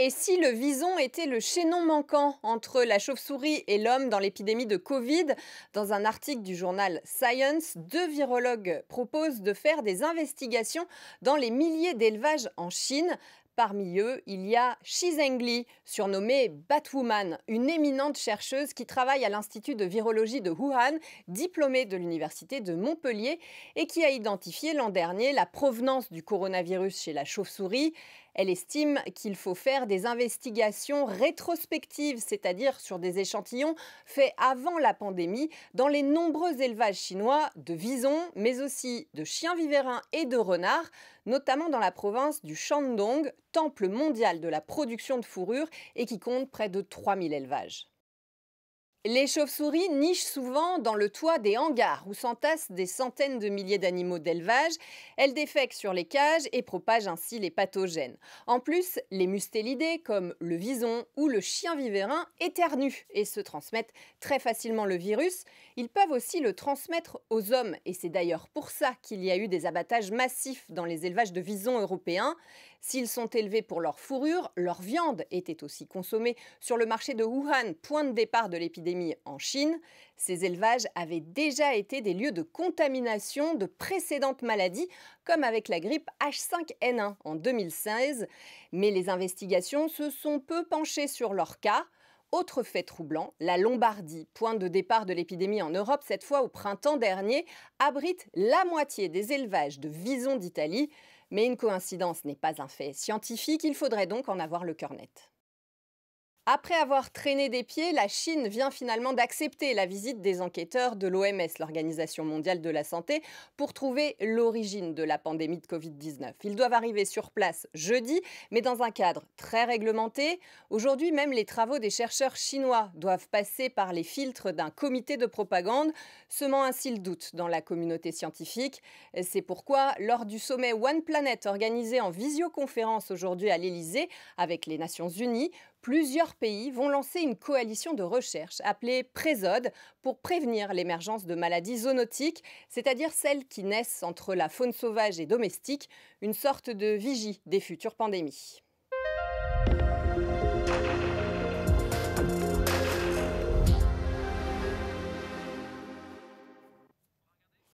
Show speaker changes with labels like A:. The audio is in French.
A: Et si le vison était le chaînon manquant entre la chauve-souris et l'homme dans l'épidémie de Covid? Dans un article du journal Science, deux virologues proposent de faire des investigations dans les milliers d'élevages en Chine. Parmi eux, il y a Shi Zhengli, surnommée Batwoman, une éminente chercheuse qui travaille à l'Institut de virologie de Wuhan, diplômée de l'Université de Montpellier, et qui a identifié l'an dernier la provenance du coronavirus chez la chauve-souris. Elle estime qu'il faut faire des investigations rétrospectives, c'est-à-dire sur des échantillons faits avant la pandémie, dans les nombreux élevages chinois de visons, mais aussi de chiens vivérins et de renards, notamment dans la province du Shandong, temple mondial de la production de fourrure et qui compte près de 3000 élevages. Les chauves-souris nichent souvent dans le toit des hangars où s'entassent des centaines de milliers d'animaux d'élevage. Elles défèquent sur les cages et propagent ainsi les pathogènes. En plus, les mustélidés, comme le vison ou le chien vivérin, éternuent et se transmettent très facilement le virus. Ils peuvent aussi le transmettre aux hommes et c'est d'ailleurs pour ça qu'il y a eu des abattages massifs dans les élevages de visons européens. S'ils sont élevés pour leur fourrure, leur viande était aussi consommée sur le marché de Wuhan, point de départ de l'épidémie en Chine. Ces élevages avaient déjà été des lieux de contamination de précédentes maladies, comme avec la grippe H5N1 en 2016. Mais les investigations se sont peu penchées sur leur cas. Autre fait troublant, la Lombardie, point de départ de l'épidémie en Europe, cette fois au printemps dernier, abrite la moitié des élevages de visons d'Italie. Mais une coïncidence n'est pas un fait scientifique, il faudrait donc en avoir le cœur net. Après avoir traîné des pieds, la Chine vient finalement d'accepter la visite des enquêteurs de l'OMS, l'Organisation mondiale de la santé, pour trouver l'origine de la pandémie de Covid-19. Ils doivent arriver sur place jeudi, mais dans un cadre très réglementé. Aujourd'hui, même les travaux des chercheurs chinois doivent passer par les filtres d'un comité de propagande, semant ainsi le doute dans la communauté scientifique. C'est pourquoi, lors du sommet One Planet organisé en visioconférence aujourd'hui à l'Élysée avec les Nations Unies, plusieurs pays vont lancer une coalition de recherche appelée PRESOD pour prévenir l'émergence de maladies zoonotiques, c'est-à-dire celles qui naissent entre la faune sauvage et domestique, une sorte de vigie des futures pandémies.